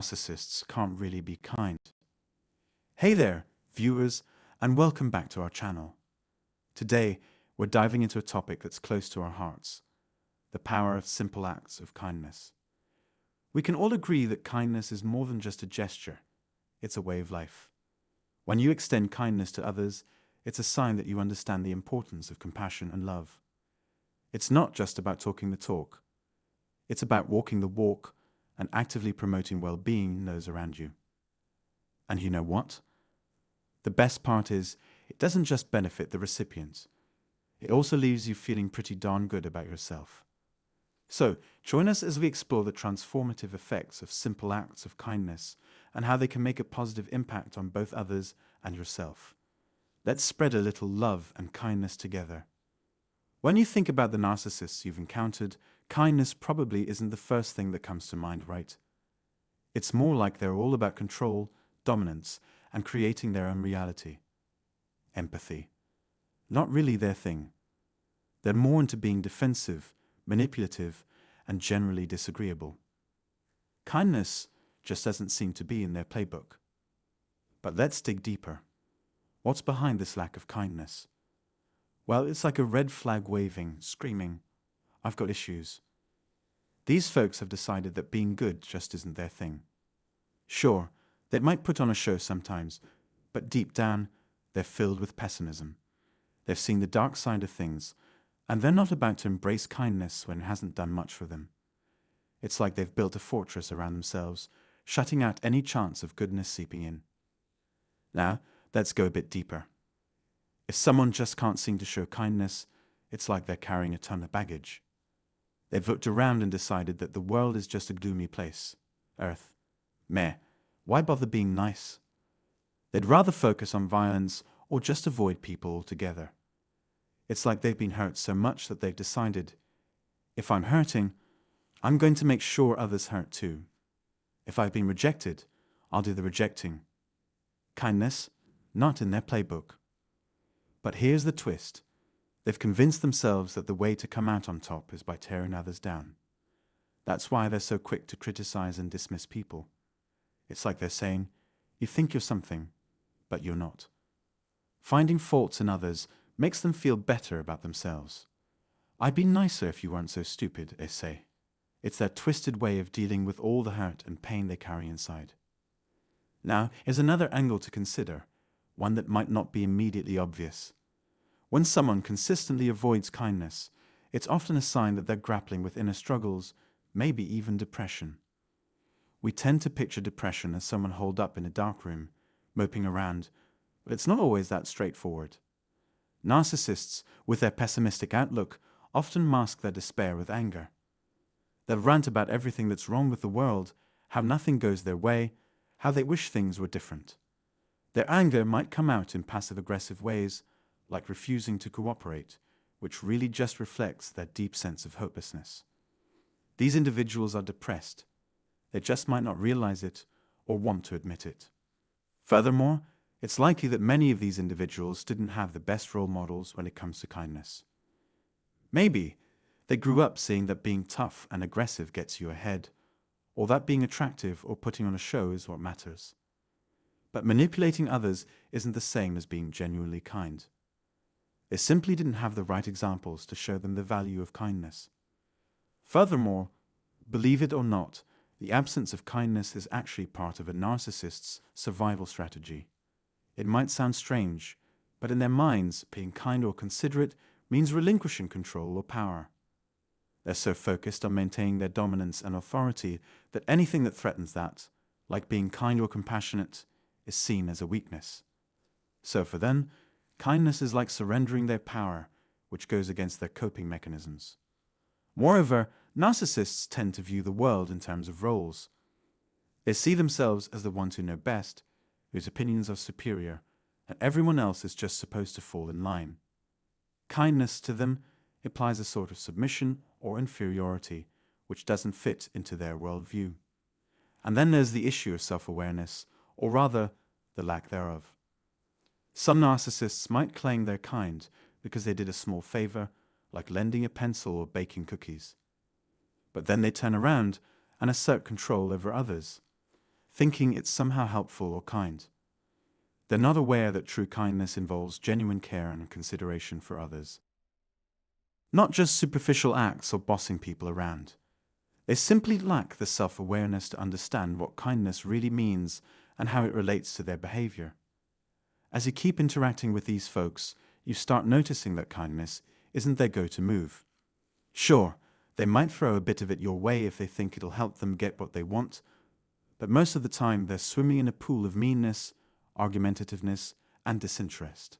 Narcissists can't really be kind. Hey there, viewers, and welcome back to our channel. Today, we're diving into a topic that's close to our hearts: the power of simple acts of kindness. We can all agree that kindness is more than just a gesture, it's a way of life. When you extend kindness to others, it's a sign that you understand the importance of compassion and love. It's not just about talking the talk, it's about walking the walk and actively promoting well-being in those around you. And you know what? The best part is, it doesn't just benefit the recipient. It also leaves you feeling pretty darn good about yourself. So, join us as we explore the transformative effects of simple acts of kindness and how they can make a positive impact on both others and yourself. Let's spread a little love and kindness together. When you think about the narcissists you've encountered, kindness probably isn't the first thing that comes to mind, right? It's more like they're all about control, dominance, and creating their own reality. Empathy. Not really their thing. They're more into being defensive, manipulative, and generally disagreeable. Kindness just doesn't seem to be in their playbook. But let's dig deeper. What's behind this lack of kindness? Well, it's like a red flag waving, screaming, "I've got issues." These folks have decided that being good just isn't their thing. Sure, they might put on a show sometimes, but deep down, they're filled with pessimism. They've seen the dark side of things, and they're not about to embrace kindness when it hasn't done much for them. It's like they've built a fortress around themselves, shutting out any chance of goodness seeping in. Now, let's go a bit deeper. If someone just can't seem to show kindness, it's like they're carrying a ton of baggage. They've looked around and decided that the world is just a gloomy place. Earth. Meh. Why bother being nice? They'd rather focus on violence or just avoid people altogether. It's like they've been hurt so much that they've decided, if I'm hurting, I'm going to make sure others hurt too. If I've been rejected, I'll do the rejecting. Kindness, not in their playbook. But here's the twist. They've convinced themselves that the way to come out on top is by tearing others down. That's why they're so quick to criticize and dismiss people. It's like they're saying, you think you're something, but you're not. Finding faults in others makes them feel better about themselves. I'd be nicer if you weren't so stupid, they say. It's their twisted way of dealing with all the hurt and pain they carry inside. Now, here's another angle to consider, one that might not be immediately obvious. When someone consistently avoids kindness, it's often a sign that they're grappling with inner struggles, maybe even depression. We tend to picture depression as someone holed up in a dark room, moping around, but it's not always that straightforward. Narcissists, with their pessimistic outlook, often mask their despair with anger. They'll rant about everything that's wrong with the world, how nothing goes their way, how they wish things were different. Their anger might come out in passive-aggressive ways, like refusing to cooperate, which really just reflects their deep sense of hopelessness. These individuals are depressed. They just might not realize it or want to admit it. Furthermore, it's likely that many of these individuals didn't have the best role models when it comes to kindness. Maybe they grew up seeing that being tough and aggressive gets you ahead, or that being attractive or putting on a show is what matters. But manipulating others isn't the same as being genuinely kind. They simply didn't have the right examples to show them the value of kindness. Furthermore, believe it or not, the absence of kindness is actually part of a narcissist's survival strategy. It might sound strange, but in their minds, being kind or considerate means relinquishing control or power. They're so focused on maintaining their dominance and authority that anything that threatens that, like being kind or compassionate, is seen as a weakness. So for them, kindness is like surrendering their power, which goes against their coping mechanisms. Moreover, narcissists tend to view the world in terms of roles. They see themselves as the ones who know best, whose opinions are superior, and everyone else is just supposed to fall in line. Kindness to them implies a sort of submission or inferiority, which doesn't fit into their worldview. And then there's the issue of self-awareness, or rather, the lack thereof. Some narcissists might claim they're kind because they did a small favor, like lending a pencil or baking cookies. But then they turn around and assert control over others. thinking it's somehow helpful or kind. They're not aware that true kindness involves genuine care and consideration for others. Not just superficial acts or bossing people around. They simply lack the self-awareness to understand what kindness really means and how it relates to their behavior. As you keep interacting with these folks, you start noticing that kindness isn't their go-to move. Sure, they might throw a bit of it your way if they think it'll help them get what they want, but most of the time they're swimming in a pool of meanness, argumentativeness, and disinterest.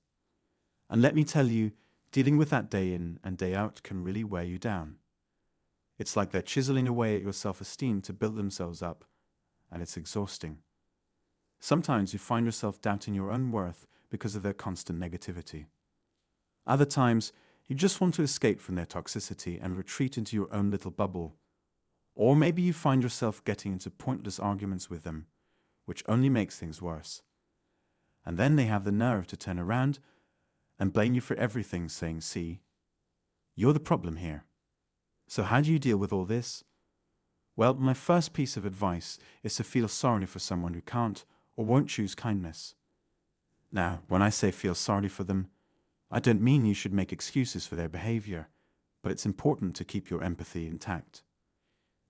And let me tell you, dealing with that day in and day out can really wear you down. It's like they're chiseling away at your self-esteem to build themselves up, and it's exhausting. Sometimes you find yourself doubting your own worth because of their constant negativity. Other times, you just want to escape from their toxicity and retreat into your own little bubble. Or maybe you find yourself getting into pointless arguments with them, which only makes things worse. And then they have the nerve to turn around and blame you for everything, saying, "See, you're the problem here." So how do you deal with all this? Well, my first piece of advice is to feel sorry for someone who can't or won't choose kindness. Now, when I say feel sorry for them, I don't mean you should make excuses for their behavior, but it's important to keep your empathy intact.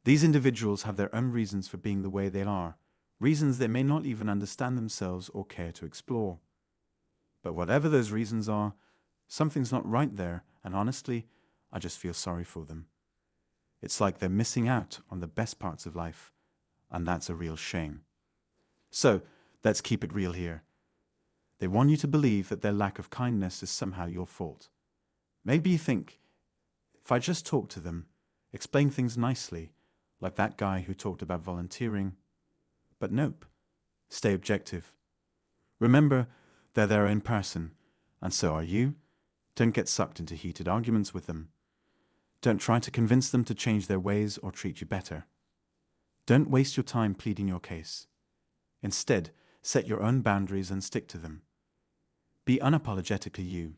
These individuals have their own reasons for being the way they are, reasons they may not even understand themselves or care to explore. But whatever those reasons are, something's not right there, and honestly, I just feel sorry for them. It's like they're missing out on the best parts of life, and that's a real shame. So, let's keep it real here. They want you to believe that their lack of kindness is somehow your fault. Maybe you think, if I just talk to them, explain things nicely, like that guy who talked about volunteering. But nope, stay objective. Remember, they're their own person, and so are you. Don't get sucked into heated arguments with them. Don't try to convince them to change their ways or treat you better. Don't waste your time pleading your case. Instead, set your own boundaries and stick to them. Be unapologetically you.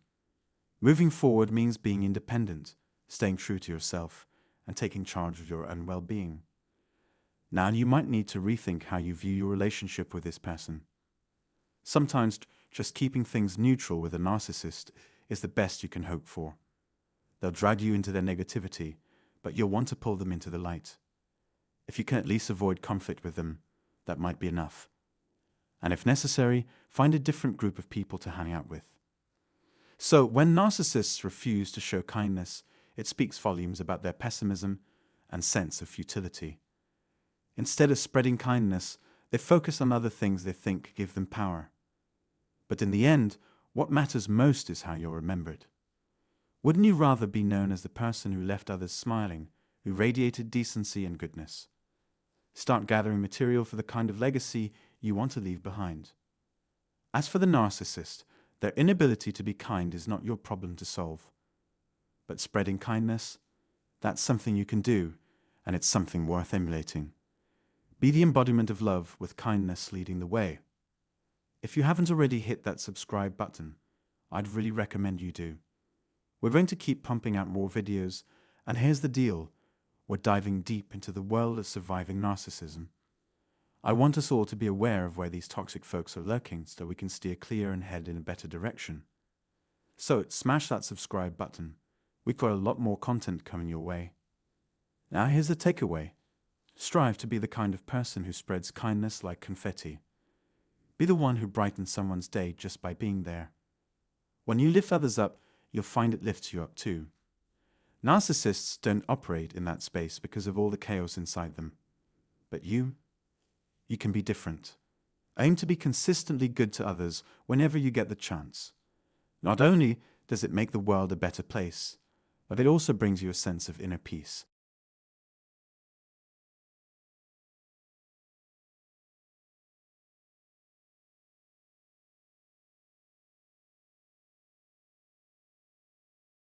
Moving forward means being independent, staying true to yourself, and taking charge of your own well-being. Now you might need to rethink how you view your relationship with this person. Sometimes just keeping things neutral with a narcissist is the best you can hope for. They'll drag you into their negativity, but you'll want to pull them into the light. If you can at least avoid conflict with them, that might be enough. And if necessary, find a different group of people to hang out with. So when narcissists refuse to show kindness, it speaks volumes about their pessimism and sense of futility. Instead of spreading kindness, they focus on other things they think give them power. But in the end, what matters most is how you're remembered. Wouldn't you rather be known as the person who left others smiling, who radiated decency and goodness? Start gathering material for the kind of legacy you want to leave behind. As for the narcissist, their inability to be kind is not your problem to solve. But spreading kindness, that's something you can do, and it's something worth emulating. Be the embodiment of love with kindness leading the way. If you haven't already hit that subscribe button, I'd really recommend you do. We're going to keep pumping out more videos, and here's the deal. We're diving deep into the world of surviving narcissism. I want us all to be aware of where these toxic folks are lurking so we can steer clear and head in a better direction. So smash that subscribe button. We've got a lot more content coming your way. Now here's the takeaway. Strive to be the kind of person who spreads kindness like confetti. Be the one who brightens someone's day just by being there. When you lift others up, you'll find it lifts you up too. Narcissists don't operate in that space because of all the chaos inside them. But you can be different. Aim to be consistently good to others whenever you get the chance. Not only does it make the world a better place, but it also brings you a sense of inner peace.